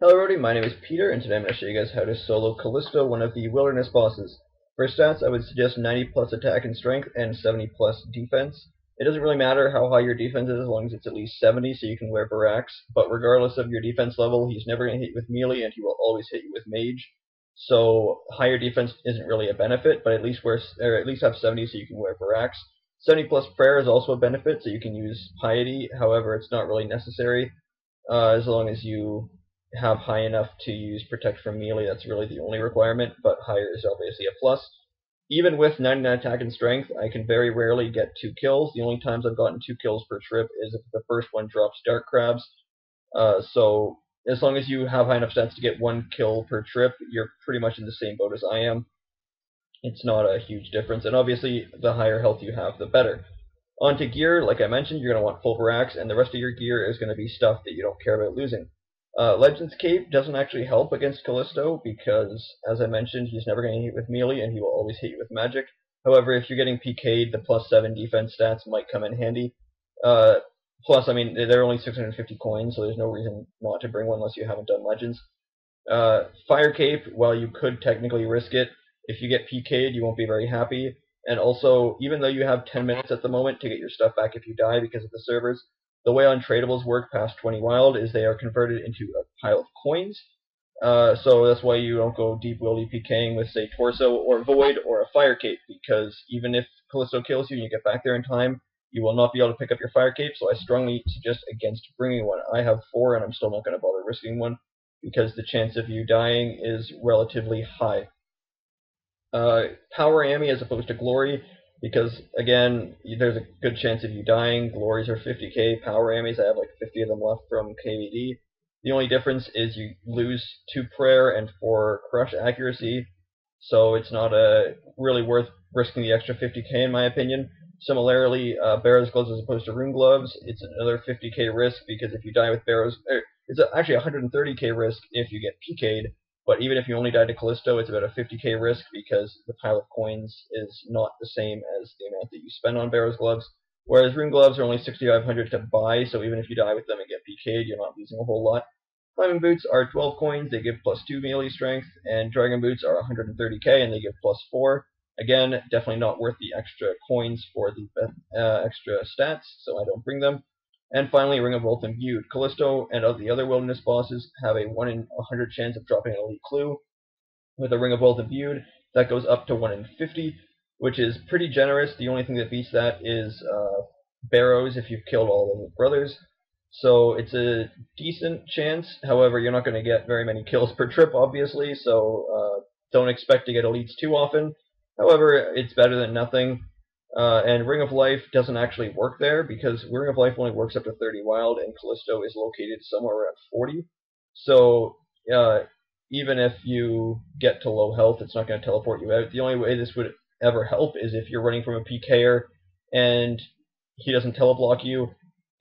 Hello everybody, my name is Peter, and today I'm going to show you guys how to solo Callisto, one of the wilderness bosses. For stats, I would suggest 90 plus attack and strength, and 70 plus defense. It doesn't really matter how high your defense is, as long as it's at least 70, so you can wear barracks, but regardless of your defense level, he's never going to hit you with melee, and he will always hit you with mage. So higher defense isn't really a benefit, but at least have 70 so you can wear barracks. 70 plus prayer is also a benefit, so you can use piety, however it's not really necessary, as long as you have high enough to use protect from melee. That's really the only requirement, but higher is obviously a plus. Even with 99 attack and strength, I can very rarely get 2 kills. The only times I've gotten 2 kills per trip is if the first one drops dark crabs. So as long as you have high enough stats to get 1 kill per trip, you're pretty much in the same boat as I am. It's not a huge difference, and obviously the higher health you have, the better. Onto gear, like I mentioned, you're going to want full barracks, and the rest of your gear is going to be stuff that you don't care about losing. Legends Cape doesn't actually help against Callisto because, as I mentioned, he's never going to hit with melee and he will always hit you with magic. However, if you're getting PK'd, the plus 7 defense stats might come in handy. Plus, I mean, they're only 650 coins, so there's no reason not to bring one unless you haven't done Legends. Fire Cape, while you could technically risk it, if you get PK'd, you won't be very happy. And also, even though you have 10 minutes at the moment to get your stuff back if you die because of the servers, the way untradables work past 20 wild is they are converted into a pile of coins. So that's why you don't go deep willy PKing with, say, Torso or Void or a Fire Cape, because even if Callisto kills you and you get back there in time, you will not be able to pick up your Fire Cape, so I strongly suggest against bringing one. I have 4, and I'm still not going to bother risking one, because the chance of you dying is relatively high. Power Ami as opposed to Glory, because again, there's a good chance of you dying. Glories are 50k, Power Amis, I have like 50 of them left from KVD. The only difference is you lose 2 prayer and 4 crush accuracy, so it's not really worth risking the extra 50k in my opinion. Similarly, Barrow's Gloves as opposed to Rune Gloves, it's another 50k risk, because if you die with Barrow's, it's actually 130k risk if you get PK'd, but even if you only die to Callisto, it's about a 50k risk, because the pile of coins is not the same as the amount that you spend on Barrow's Gloves. Whereas Rune Gloves are only 6,500 to buy, so even if you die with them and get PK'd, you're not losing a whole lot. Climbing Boots are 12 coins, they give plus 2 melee strength, and Dragon Boots are 130k and they give plus 4. Again, definitely not worth the extra coins for the extra stats, so I don't bring them. And finally, Ring of Wealth Imbued. Callisto and the other wilderness bosses have a 1 in 100 chance of dropping an elite clue. With a Ring of Wealth Imbued, that goes up to 1 in 50, which is pretty generous. The only thing that beats that is Barrows if you've killed all of the brothers. So it's a decent chance. However, you're not going to get very many kills per trip, obviously, so don't expect to get elites too often. However, it's better than nothing. And Ring of Life doesn't actually work there, because Ring of Life only works up to 30 wild, and Callisto is located somewhere around 40. So even if you get to low health, it's not going to teleport you out. The only way this would ever help is if you're running from a PKer and he doesn't teleblock you,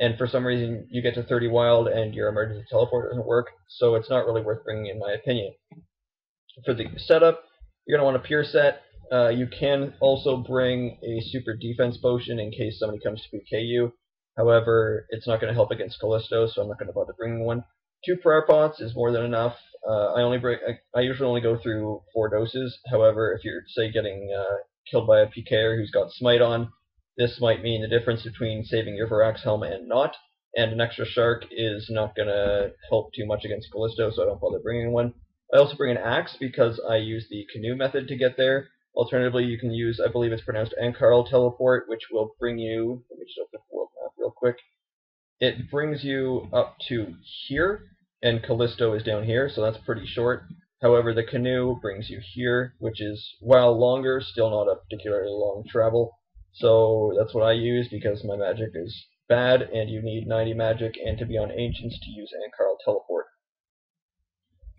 and for some reason you get to 30 wild and your emergency teleport doesn't work, so it's not really worth bringing in my opinion. For the setup, you're going to want a pure set. You can also bring a super defense potion in case somebody comes to PK you. However, it's not going to help against Callisto, so I'm not going to bother bringing one. 2 prayer pots is more than enough. I usually only go through 4 doses. However, if you're, say, getting killed by a PKer who's got smite on, this might mean the difference between saving your Varax helm and not. And an extra shark is not going to help too much against Callisto, so I don't bother bringing one. I also bring an axe because I use the canoe method to get there. Alternatively, you can use, I believe it's pronounced Ankarl teleport, which will bring you, let me just open the world map real quick. It brings you up to here, and Callisto is down here, so that's pretty short. However, the canoe brings you here, which is, while longer, still not a particularly long travel. So that's what I use, because my magic is bad, and you need 90 magic and to be on Ancients to use Ankarl teleport.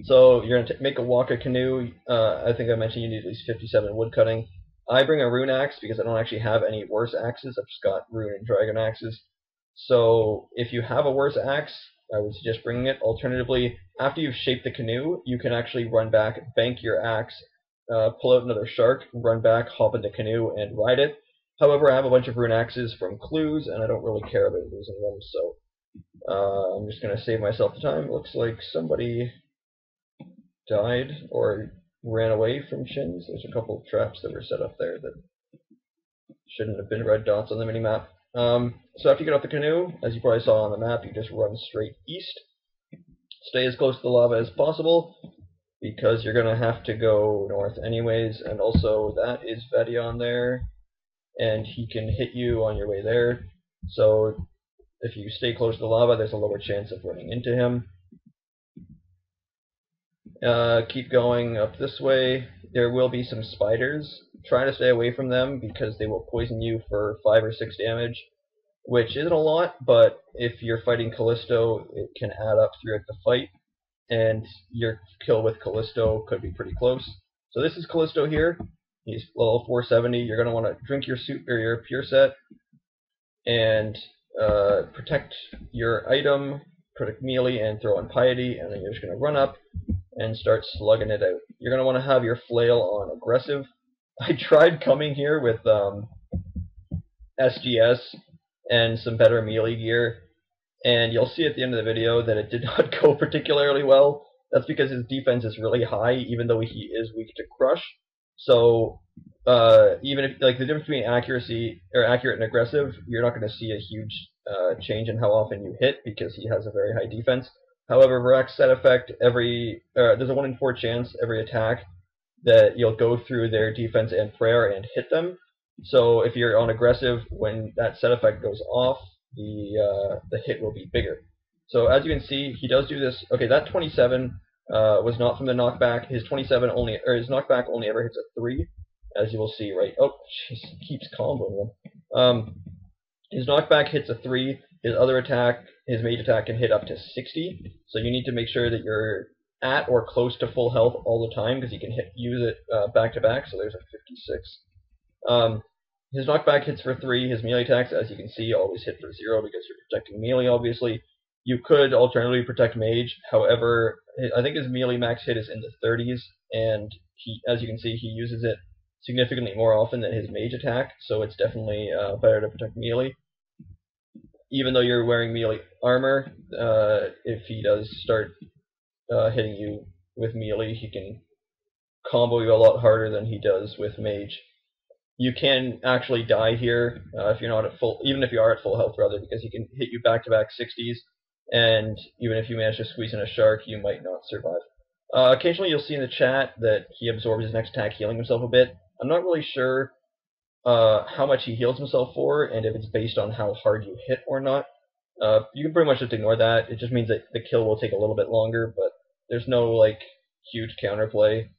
So you're going to make a Waka canoe. I think I mentioned you need at least 57 wood cutting. I bring a rune axe because I don't actually have any worse axes. I've just got rune and dragon axes. So if you have a worse axe, I would suggest bringing it. Alternatively, after you've shaped the canoe, you can actually run back, bank your axe, pull out another shark, run back, hop in the canoe, and ride it. However, I have a bunch of rune axes from clues, and I don't really care about losing them, so I'm just going to save myself the time. Looks like somebody died or ran away from Shins. There's a couple of traps that were set up there that shouldn't have been red dots on the minimap. So after you get off the canoe, as you probably saw on the map, you just run straight east. Stay as close to the lava as possible, because you're going to have to go north anyways, and also that is Vedion there, and he can hit you on your way there. So if you stay close to the lava, there's a lower chance of running into him. Keep going up this way. There will be some spiders. Try to stay away from them because they will poison you for 5 or 6 damage, which isn't a lot, but if you're fighting Callisto, it can add up throughout the fight, and your kill with Callisto could be pretty close. So this is Callisto here. He's level 470. You're going to want to drink your soup or your pure set and protect your item, protect melee, and throw on piety, and then you're just going to run up and start slugging it out. You're going to want to have your flail on aggressive. I tried coming here with SGS and some better melee gear, and you'll see at the end of the video that it did not go particularly well. That's because his defense is really high, even though he is weak to crush. So even if, like, the difference between accuracy or accurate and aggressive, you're not going to see a huge change in how often you hit because he has a very high defense. However, Varak's set effect, there's a 1 in 4 chance every attack that you'll go through their defense and prayer and hit them. So if you're on aggressive, when that set effect goes off, the hit will be bigger. So as you can see, he does do this. Okay, that 27 was not from the knockback. His 27 only, or his knockback only ever hits a 3, as you will see, right? Oh, jeez, he keeps comboing them. His knockback hits a 3. His other attack, his mage attack, can hit up to 60. So you need to make sure that you're at or close to full health all the time, because he can use it back to back. So there's a 56. His knockback hits for 3. His melee attacks, as you can see, always hit for 0 because you're protecting melee, obviously. You could alternatively protect mage. However, I think his melee max hit is in the 30s, and as you can see, he uses it significantly more often than his mage attack, so it's definitely better to protect melee. Even though you're wearing melee armor, if he does start hitting you with melee, he can combo you a lot harder than he does with mage. You can actually die here if you're not at full, even if you are at full health, rather, because he can hit you back-to-back 60s, and even if you manage to squeeze in a shark, you might not survive. Occasionally you'll see in the chat that he absorbs his next attack, healing himself a bit. I'm not really sure how much he heals himself for, and if it's based on how hard you hit or not. You can pretty much just ignore that. It just means that the kill will take a little bit longer, but there's no, like, huge counterplay.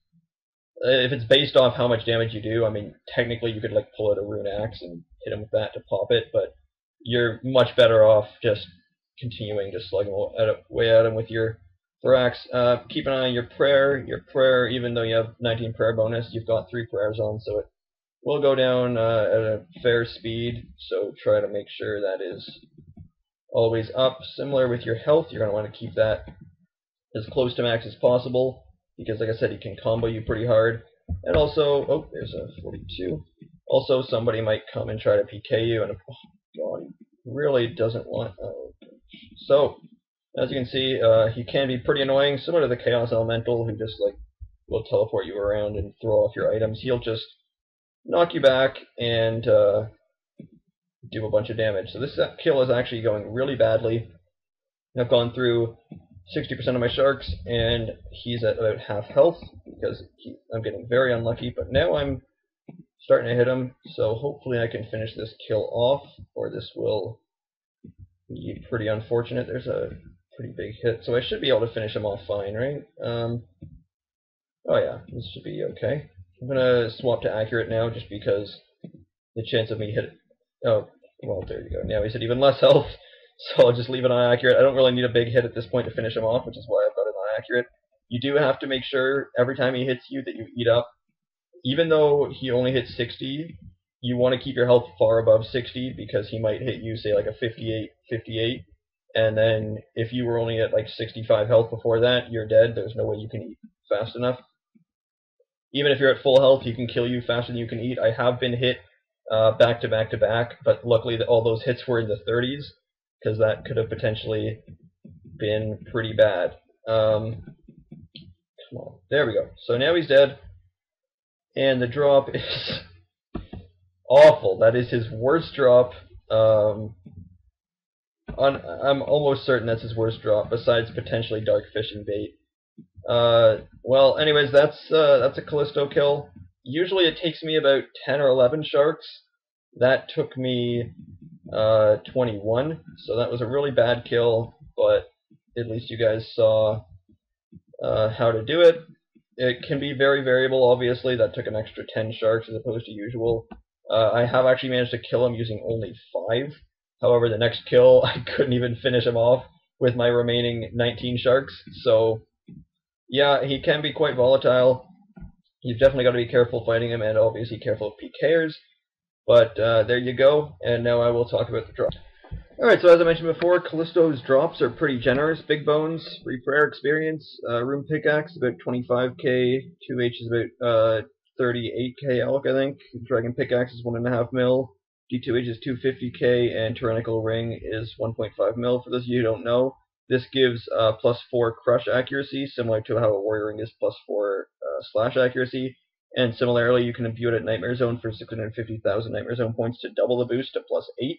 If it's based off how much damage you do, I mean, technically you could, like, pull out a rune axe and hit him with that to pop it, but you're much better off just continuing to slug away at him with your Thorax. Keep an eye on your prayer. Your prayer, even though you have 19 prayer bonus, you've got 3 prayers on, so it will go down at a fair speed, so try to make sure that is always up. Similar with your health, you're going to want to keep that as close to max as possible, because like I said, he can combo you pretty hard. And also, oh, there's a 42. Also, somebody might come and try to PK you, and oh god, he really doesn't want... So, as you can see, he can be pretty annoying, similar to the Chaos Elemental, who just, like, will teleport you around and throw off your items. He'll just knock you back and do a bunch of damage. So this kill is actually going really badly. I've gone through 60% of my sharks, and he's at about half health, because I'm getting very unlucky, but now I'm starting to hit him, so hopefully I can finish this kill off, or this will be pretty unfortunate. There's a pretty big hit, so I should be able to finish him off fine, right? Oh yeah, this should be okay. I'm gonna swap to accurate now, just because the chance of me hitting... Oh, well, there you go. Now he's at even less health, so I'll just leave it on accurate. I don't really need a big hit at this point to finish him off, which is why I've got it on accurate. You do have to make sure every time he hits you that you eat up. Even though he only hits 60, you want to keep your health far above 60, because he might hit you, say, like a 58, and then if you were only at like 65 health before that, you're dead. There's no way you can eat fast enough. Even if you're at full health, he can kill you faster than you can eat. I have been hit back to back to back, but luckily all those hits were in the 30s, because that could have potentially been pretty bad. Come Come on. There we go. So now he's dead. And the drop is awful. That is his worst drop. I'm almost certain that's his worst drop, besides potentially dark fishing bait. Well, anyways, that's a Callisto kill. Usually it takes me about 10 or 11 sharks. That took me 21, so that was a really bad kill, but at least you guys saw how to do it. It can be very variable, obviously. That took an extra 10 sharks as opposed to usual. I have actually managed to kill him using only 5. However, the next kill, I couldn't even finish him off with my remaining 19 sharks. So, yeah, he can be quite volatile. You've definitely got to be careful fighting him, and obviously careful of PKers. But there you go, and now I will talk about the drop. Alright, so as I mentioned before, Callisto's drops are pretty generous. Big Bones, free prayer experience, Room Pickaxe, about 25k, 2H is about 38k elk, I think. Dragon Pickaxe is 1.5 mil, G2H is 250k, and Tyrannical Ring is 1.5 mil. For those of you who don't know, this gives +4 crush accuracy, similar to how a Warrior Ring is +4 slash accuracy. And similarly, you can imbue it at Nightmare Zone for 650,000 Nightmare Zone points to double the boost to +8.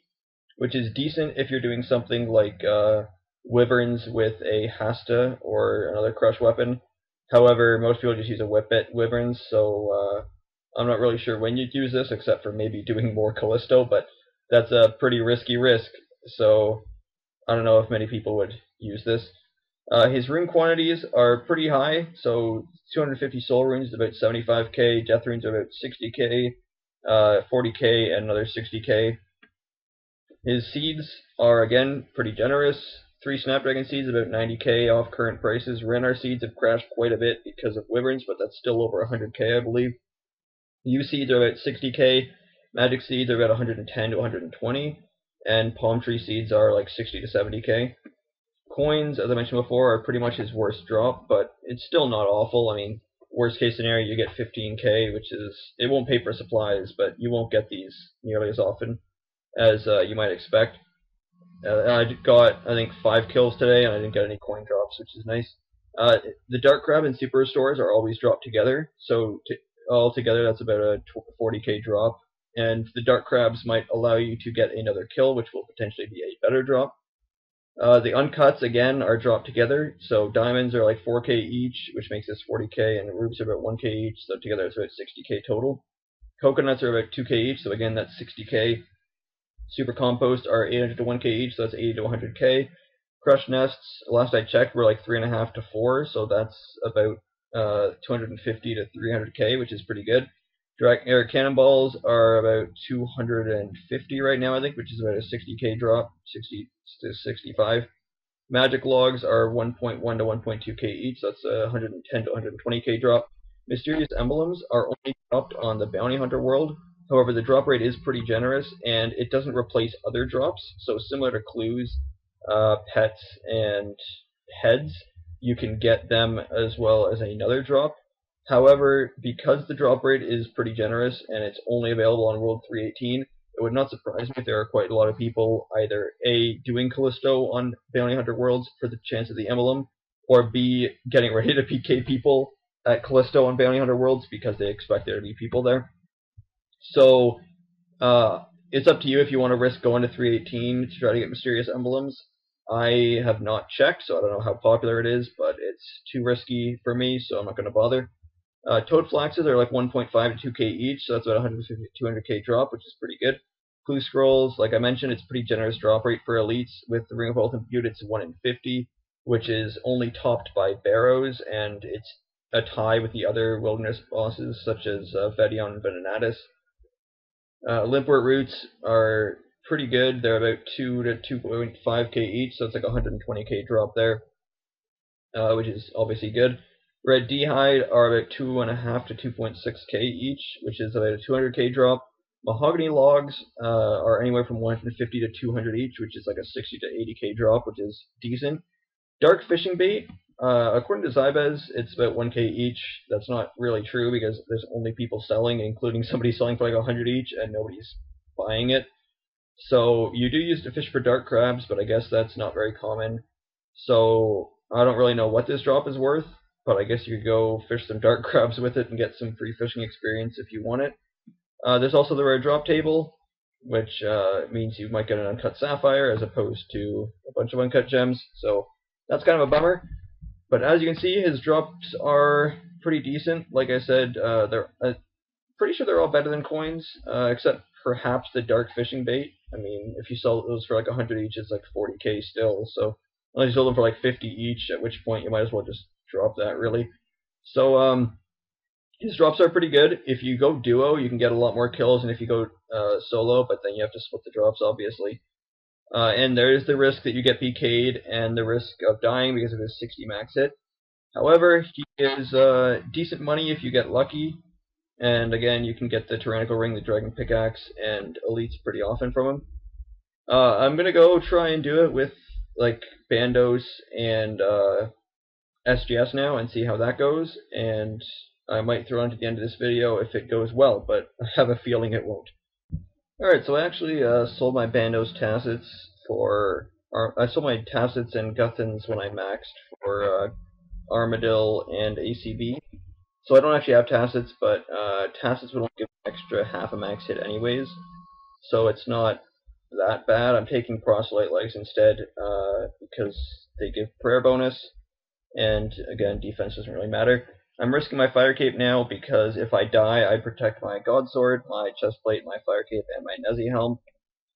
Which is decent if you're doing something like Wyverns with a Hasta or another crush weapon. However, most people just use a whip at Wyverns, so I'm not really sure when you'd use this, except for maybe doing more Callisto, but that's a pretty risky risk, so I don't know if many people would use this. His rune quantities are pretty high, so 250 soul runes is about 75k, death runes are about 60k, 40k, and another 60k. His seeds are, again, pretty generous. 3 Snapdragon seeds, about 90k off current prices. Renar seeds have crashed quite a bit because of Wyverns, but that's still over 100k, I believe. U seeds are about 60k. Magic seeds are about 110 to 120. And Palm Tree seeds are like 60 to 70k. Coins, as I mentioned before, are pretty much his worst drop, but it's still not awful. I mean, worst case scenario, you get 15k, which is, it won't pay for supplies, but you won't get these nearly as often as you might expect. I got, I think, 5 kills today, and I didn't get any coin drops, which is nice. The Dark Crab and Super Restores are always dropped together, so all together that's about a 40k drop. And the Dark Crabs might allow you to get another kill, which will potentially be a better drop. The Uncuts, again, are dropped together, so Diamonds are like 4k each, which makes this 40k, and Rubies are about 1k each, so together it's about 60k total. Coconuts are about 2k each, so again that's 60k. Super Compost are 800 to 1k each, so that's 80 to 100k. Crushed Nests, last I checked, were like 3.5 to 4, so that's about 250 to 300k, which is pretty good. Air Cannonballs are about 250 right now, I think, which is about a 60k drop, 60 to 65. Magic Logs are 1.1 to 1.2k each, so that's a 110 to 120k drop. Mysterious Emblems are only dropped on the Bounty Hunter world. However, the drop rate is pretty generous, and it doesn't replace other drops. So similar to clues, pets, and heads, you can get them as well as another drop. However, because the drop rate is pretty generous, and it's only available on World 318, it would not surprise me if there are quite a lot of people either A, doing Callisto on Bounty Hunter worlds for the chance of the emblem, or B, getting ready to PK people at Callisto on Bounty Hunter worlds because they expect there to be people there. So, it's up to you if you want to risk going to 318 to try to get Mysterious Emblems. I have not checked, so I don't know how popular it is, but it's too risky for me, so I'm not going to bother. Toad Flaxes are like 1.5 to 2k each, so that's about 150 to 200k drop, which is pretty good. Clue Scrolls, like I mentioned, it's pretty generous drop rate for elites. With the Ring of Wealth imbued, it's 1 in 50, which is only topped by Barrows, and it's a tie with the other wilderness bosses, such as Vedion and Venenatus. Limpwort Roots are pretty good. They're about 2 to 2.5k each, so it's like a 120k drop there, which is obviously good. Red D'hide are about 2.5 to 2.6k each, which is about a 200k drop. Mahogany Logs are anywhere from 150 to 200 each, which is like a 60 to 80k drop, which is decent. Dark Fishing Bait, according to Zybez, it's about 1k each. That's not really true because there's only people selling, including somebody selling for like 100 each, and nobody's buying it. So you do use to fish for dark crabs, but I guess that's not very common. So I don't really know what this drop is worth. but I guess you could go fish some dark crabs with it and get some free fishing experience if you want it. There's also the rare drop table, which means you might get an uncut sapphire as opposed to a bunch of uncut gems, so that's kind of a bummer. But as you can see, his drops are pretty decent. Like I said, they're pretty sure they're all better than coins, except perhaps the dark fishing bait. I mean, if you sell those for like 100 each, it's like 40k still, so unless you sell them for like 50 each, at which point you might as well just drop that, really. So, his drops are pretty good. If you go duo, you can get a lot more kills than if you go solo, but then you have to split the drops, obviously. And there is the risk that you get PK'd and the risk of dying because of his 60 max hit. However, he is decent money if you get lucky. And again, you can get the Tyrannical Ring, the Dragon Pickaxe, and Elites pretty often from him. I'm going to go try and do it with like Bandos and SGS now and see how that goes. And I might throw on to the end of this video if it goes well, but I have a feeling it won't. Alright, so I actually sold my Bandos Tacits for... I sold my Tacits and Guthans when I maxed for Armadil and ACB. So I don't actually have Tacits, but Tacits would only give an extra half a max hit anyways. So it's not that bad. I'm taking Proselyte Legs instead because they give prayer bonus. And again, defense doesn't really matter. I'm risking my Fire Cape now because if I die, I protect my God Sword, my Chest Plate, my Fire Cape, and my Nezi Helm.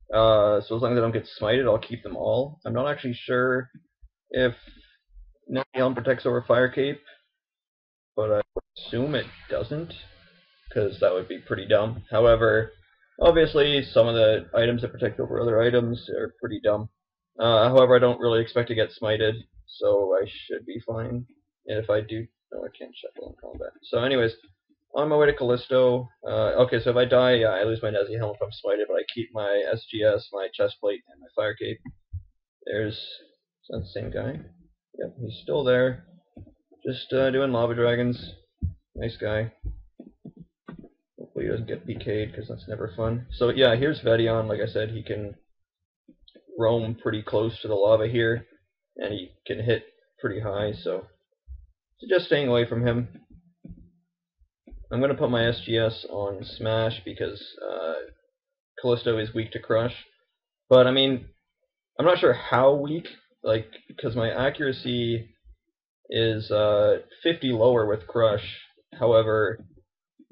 So as long as I don't get smited, I'll keep them all. I'm not actually sure if Nezi Helm protects over Fire Cape, but I would assume it doesn't, because that would be pretty dumb. However, obviously, some of the items that protect over other items are pretty dumb. However, I don't really expect to get smited, so I should be fine. And if I do... No, I can't check while in combat. So anyways, on my way to Callisto, okay, so if I die, yeah, I lose my Nezi Helm if I'm smited, but I keep my SGS, my Chest Plate, and my Fire Cape. Is that the same guy? Yep, he's still there. Just doing Lava Dragons. Nice guy. Hopefully he doesn't get PK'd, because that's never fun. So yeah, here's Vedion. Like I said, he can roam pretty close to the lava here, and he can hit pretty high, so just staying away from him. I'm going to put my SGS on Smash because Callisto is weak to Crush. But I mean, I'm not sure how weak, like, because my accuracy is 50 lower with Crush. However,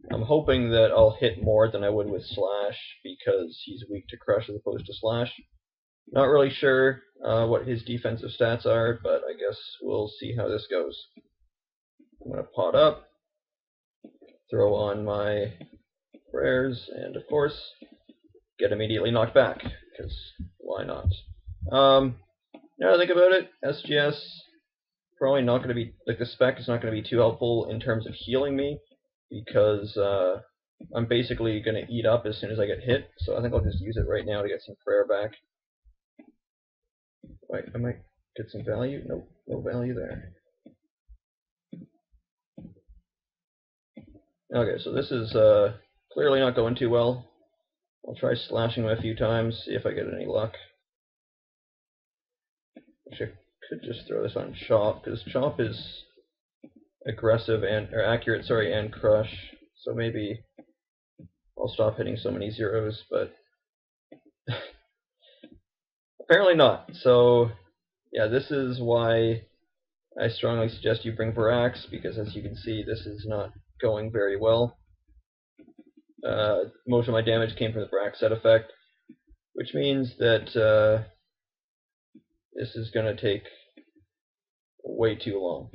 I'm hoping that I'll hit more than I would with Slash because he's weak to Crush as opposed to Slash. Not really sure what his defensive stats are, but I guess we'll see how this goes. I'm going to pot up, throw on my prayers, and of course, get immediately knocked back, because why not? Now that I think about it, SGS probably not going to be, like the spec is not going to be too helpful in terms of healing me, because I'm basically going to eat up as soon as I get hit, so I think I'll just use it right now to get some prayer back. Wait, I might get some value? Nope, no value there. Okay, so this is clearly not going too well. I'll try slashing him a few times, see if I get any luck. Actually, I could just throw this on Chop, because Chop is aggressive and accurate, sorry, and Crush. So maybe I'll stop hitting so many zeros, but apparently not. So yeah, this is why I strongly suggest you bring Varax, because as you can see, this is not going very well. Most of my damage came from the Varax set effect, which means that this is going to take way too long.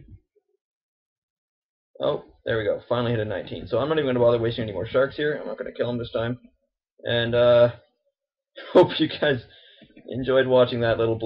Oh, there we go. Finally hit a 19. So I'm not even going to bother wasting any more sharks here. I'm not going to kill him this time. And hope you guys enjoyed watching that little